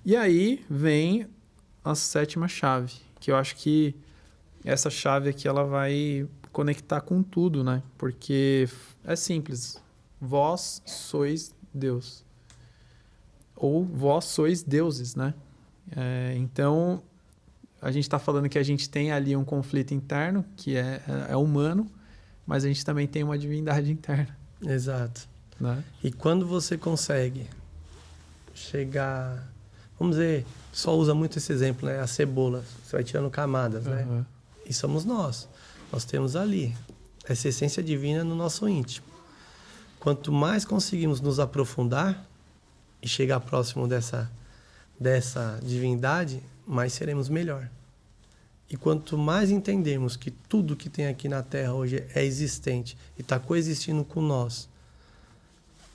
E aí vem a sétima chave, que eu acho que essa chave aqui ela vai conectar com tudo, né? Porque é simples. Vós sois Deus. Ou vós sois deuses, né? Então, a gente está falando que a gente tem ali um conflito interno, que é humano, mas a gente também tem uma divindade interna. Exato. Né? E quando você consegue chegar... Vamos dizer, só usa muito esse exemplo, né? A cebola, você vai tirando camadas, né? E somos nós. Nós temos ali essa essência divina no nosso íntimo. Quanto mais conseguimos nos aprofundar e chegar próximo dessa divindade, mais seremos melhor. E quanto mais entendermos que tudo que tem aqui na Terra hoje é existente e está coexistindo com nós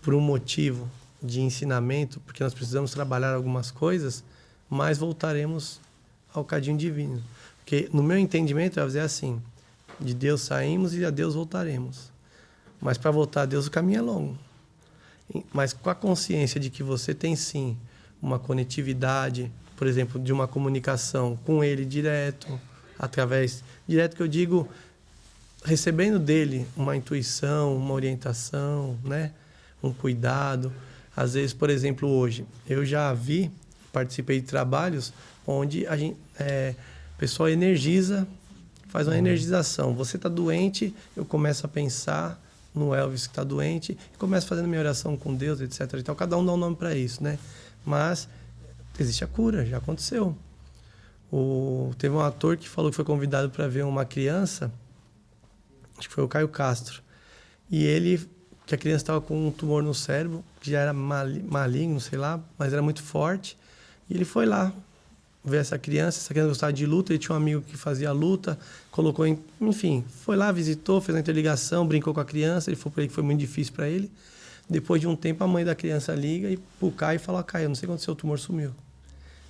por um motivo de ensinamento, porque nós precisamos trabalhar algumas coisas, mais voltaremos ao cadinho divino. Porque no meu entendimento, eu vou dizer assim, de Deus saímos e a Deus voltaremos. Mas para voltar a Deus o caminho é longo. Mas com a consciência de que você tem sim uma conectividade, por exemplo, de uma comunicação com Ele direto, direto que eu digo, recebendo dele uma intuição, uma orientação, né? Um cuidado. Às vezes, por exemplo, hoje, eu já participei de trabalhos onde a pessoa energiza, faz uma energização. Você está doente, eu começo a pensar no Elvis que está doente, e começo fazendo minha oração com Deus, etc. E tal. Cada um dá um nome para isso, né? Mas existe a cura, já aconteceu. Teve um ator que falou que foi convidado para ver uma criança, acho que foi o Caio Castro, e que a criança estava com um tumor no cérebro, que já era maligno, sei lá, mas era muito forte, e ele foi lá ver essa criança gostava de luta, ele tinha um amigo que fazia luta, colocou enfim, foi lá, visitou, fez uma interligação, brincou com a criança, ele falou para ele que foi muito difícil para ele. Depois de um tempo, a mãe da criança liga pro Caio e fala: Caio, eu não sei quando seu tumor sumiu.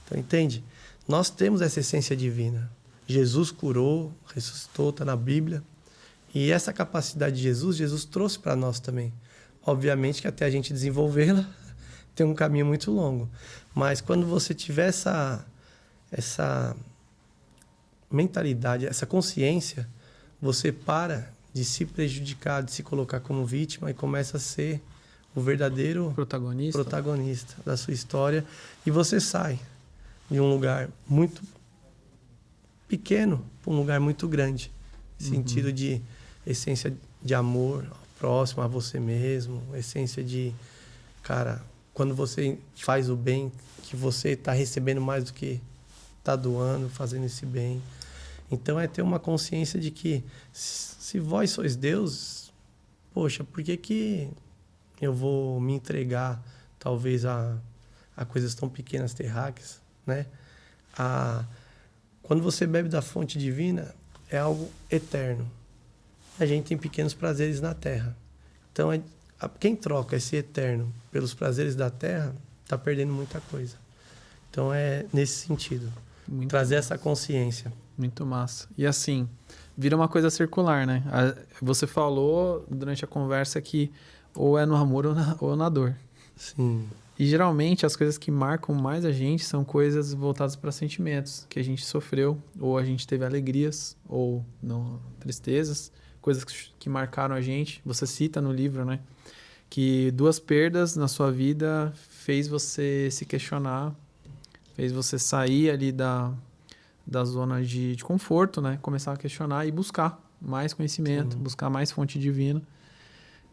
Então, entende? Nós temos essa essência divina. Jesus curou, ressuscitou, está na Bíblia. E essa capacidade de Jesus trouxe para nós também. Obviamente que até a gente desenvolvê-la, tem um caminho muito longo. Mas quando você tiver essa mentalidade, essa consciência, você para de se prejudicar, de se colocar como vítima e começa a ser o verdadeiro protagonista da sua história. E você sai de um lugar muito pequeno para um lugar muito grande. Sentido de essência de amor ao próximo, a você mesmo, essência de, cara, quando você faz o bem, que você está recebendo mais do que está doando, fazendo esse bem. Então é ter uma consciência de que se vós sois Deus, poxa, por que eu vou me entregar talvez a coisas tão pequenas, terráqueas, né? Quando você bebe da fonte divina, é algo eterno. A gente tem pequenos prazeres na Terra. Então, quem troca esse eterno pelos prazeres da Terra, está perdendo muita coisa. Então, é nesse sentido. Muito trazer massa. Essa consciência. Muito massa. E assim, vira uma coisa circular, né? Você falou durante a conversa que ou é no amor ou na dor. Sim. E geralmente as coisas que marcam mais a gente são coisas voltadas para sentimentos que a gente sofreu, ou a gente teve alegrias, ou não, tristezas, coisas que marcaram a gente. Você cita no livro, né? Que 2 perdas na sua vida fez você se questionar, fez você sair ali da zona de conforto, né? Começar a questionar e buscar mais conhecimento, buscar mais fonte divina.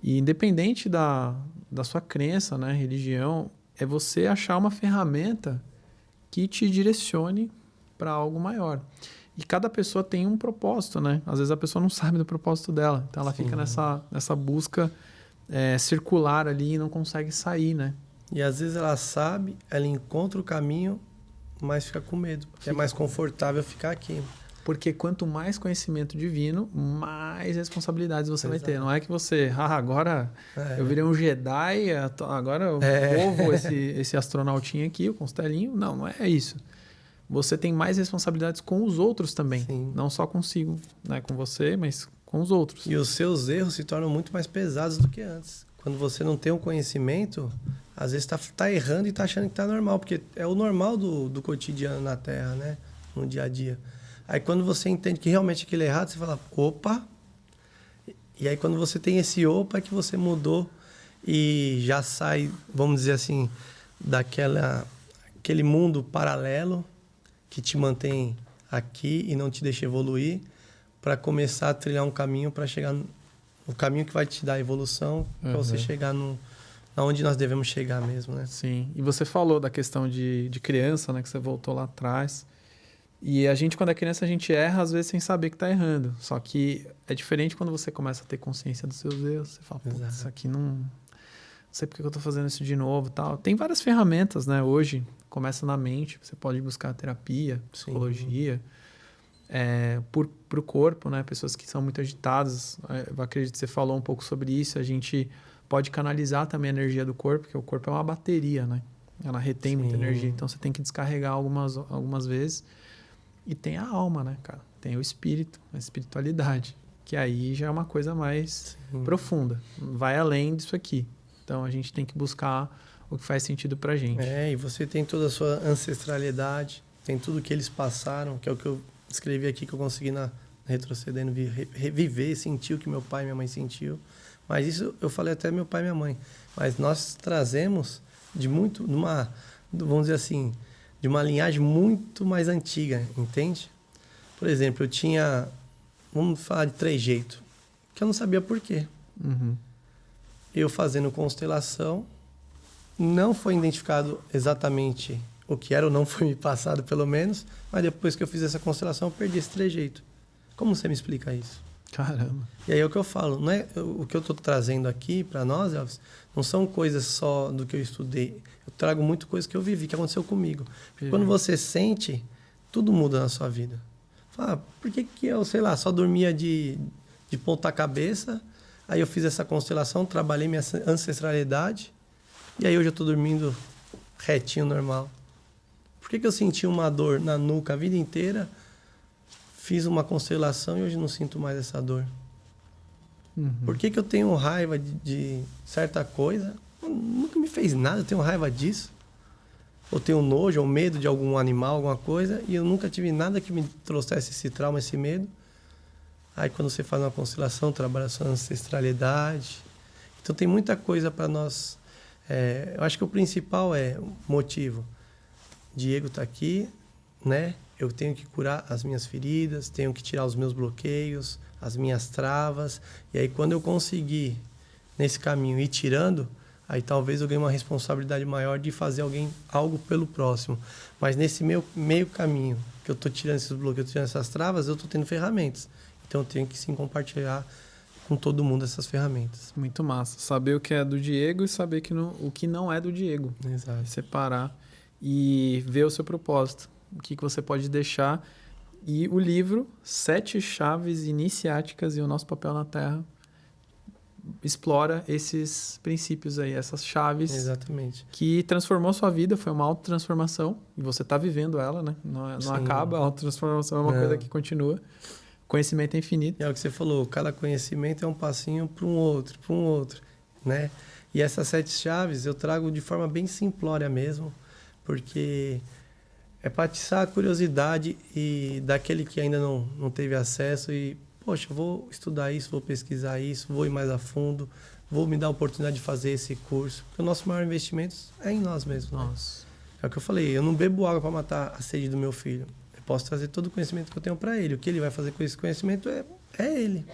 E independente da sua crença, né, religião, é você achar uma ferramenta que te direcione para algo maior. E cada pessoa tem um propósito, né? Às vezes a pessoa não sabe do propósito dela. Então ela fica nessa busca circular ali e não consegue sair, né? E às vezes ela sabe, ela encontra o caminho, mas fica com medo. Porque é mais confortável ficar aqui. Porque quanto mais conhecimento divino, mais responsabilidades você vai ter. Não é que você, agora eu virei um Jedi, agora eu povo esse astronautinho aqui, o Constelinho. Não é isso. Você tem mais responsabilidades com os outros também. Sim. Não só consigo, né? Com você, mas com os outros. E os seus erros se tornam muito mais pesados do que antes. Quando você não tem um conhecimento, às vezes tá errando e tá achando que tá normal, porque é o normal do cotidiano na Terra, né? No dia a dia. Aí quando você entende que realmente aquilo é errado, você fala, opa! E aí quando você tem esse opa, é que você mudou e já sai, vamos dizer assim, aquele mundo paralelo que te mantém aqui e não te deixa evoluir, para começar a trilhar um caminho para chegar no caminho que vai te dar a evolução, para você chegar aonde nós devemos chegar mesmo, né? Sim. E você falou da questão de criança, né? Que você voltou lá atrás. E a gente, quando é criança, a gente erra, às vezes, sem saber que tá errando. Só que é diferente quando você começa a ter consciência dos seus erros. Você fala, putz, isso aqui não sei por que eu tô fazendo isso de novo e tal. Tem várias ferramentas, né? Hoje, começa na mente. Você pode buscar terapia, psicologia. Pro corpo, né? Pessoas que são muito agitadas. Eu acredito que você falou um pouco sobre isso. A gente pode canalizar também a energia do corpo, porque o corpo é uma bateria, né? Ela retém muita energia. Então, você tem que descarregar algumas vezes. E tem a alma, né, cara? Tem o espírito, a espiritualidade. Que aí já é uma coisa mais profunda. Vai além disso aqui. Então, a gente tem que buscar o que faz sentido pra gente. E você tem toda a sua ancestralidade, tem tudo que eles passaram, que é o que eu escrevi aqui, que eu consegui na Retrocedendo, reviver, sentir o que meu pai e minha mãe sentiu. Mas isso eu falei até meu pai e minha mãe. Mas nós trazemos vamos dizer assim, de uma linhagem muito mais antiga, entende? Por exemplo, eu tinha, vamos falar de trejeito, que eu não sabia por quê. Eu fazendo constelação, não foi identificado exatamente o que era, ou não foi me passado pelo menos, mas depois que eu fiz essa constelação, eu perdi esse trejeito. Como você me explica isso? Caramba. E aí é o que eu falo, não é o que eu estou trazendo aqui para nós, Elvis, não são coisas só do que eu estudei. Eu trago muito coisa que eu vivi, que aconteceu comigo. Porque quando você sente, tudo muda na sua vida. Fala, por que eu, sei lá, só dormia de ponta cabeça, aí eu fiz essa constelação, trabalhei minha ancestralidade, e aí hoje eu estou dormindo retinho, normal. Por que eu senti uma dor na nuca a vida inteira, fiz uma constelação e hoje não sinto mais essa dor? Por que eu tenho raiva de certa coisa? Nunca me fez nada, eu tenho raiva disso. Ou tenho nojo ou medo de algum animal, alguma coisa, e eu nunca tive nada que me trouxesse esse trauma, esse medo. Aí quando você faz uma constelação, trabalha a sua ancestralidade. Então tem muita coisa para nós. Eu acho que o principal é o motivo. Diego está aqui, né? Eu tenho que curar as minhas feridas, tenho que tirar os meus bloqueios, as minhas travas. E aí, quando eu conseguir, nesse caminho, ir tirando, aí talvez eu ganhe uma responsabilidade maior de fazer algo pelo próximo. Mas nesse meio caminho, que eu estou tirando esses bloqueios, tirando essas travas, eu estou tendo ferramentas. Então, eu tenho que, sim, compartilhar com todo mundo essas ferramentas. Muito massa. Saber o que é do Diego e saber o que não é do Diego. Exato. Separar e ver o seu propósito. O que você pode deixar. E o livro, 7 Chaves Iniciáticas e o Nosso Papel na Terra, explora esses princípios aí, essas chaves. Exatamente. Que transformou sua vida, foi uma autotransformação. E você está vivendo ela, né? Não acaba, a autotransformação é uma coisa que continua. Conhecimento é infinito. É o que você falou, cada conhecimento é um passinho para um outro, né? E essas 7 chaves eu trago de forma bem simplória mesmo, porque é para atiçar a curiosidade e daquele que ainda não teve acesso e, poxa, vou estudar isso, vou pesquisar isso, vou ir mais a fundo, vou me dar a oportunidade de fazer esse curso. Porque o nosso maior investimento é em nós mesmos. Né? É o que eu falei, eu não bebo água para matar a sede do meu filho. Eu posso trazer todo o conhecimento que eu tenho para ele. O que ele vai fazer com esse conhecimento é ele.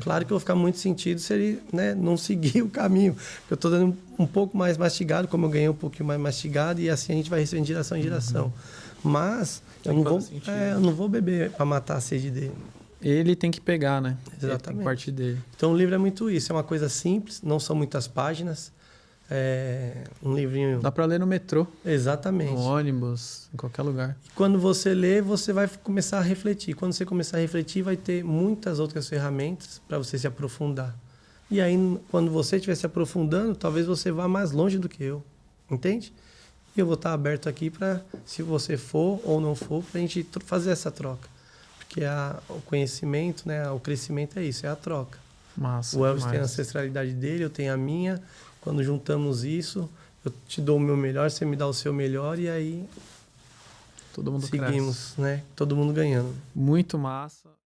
Claro que eu vou ficar muito sentido se ele, né, não seguir o caminho. Eu estou dando um pouco mais mastigado, como eu ganhei um pouquinho mais mastigado, e assim a gente vai recebendo de geração em geração. Mas eu não vou beber para matar a sede dele. Ele tem que pegar, né? Exatamente. Ele tem que partir dele. Então o livro é muito isso, é uma coisa simples, não são muitas páginas. É um livrinho... Dá para ler no metrô. Exatamente. No ônibus, em qualquer lugar. E quando você lê, você vai começar a refletir. Quando você começar a refletir, vai ter muitas outras ferramentas para você se aprofundar. E aí, quando você estiver se aprofundando, talvez você vá mais longe do que eu. Entende? E eu vou estar aberto aqui para, se você for ou não for, para a gente fazer essa troca. Porque o conhecimento, né, o crescimento é isso, é a troca. Massa. O Elvis tem a demais. ancestralidade dele, eu tenho a minha. Quando juntamos isso, eu te dou o meu melhor, você me dá o seu melhor e aí Todo mundo seguimos, cresce. né? Todo mundo ganhando. Muito massa.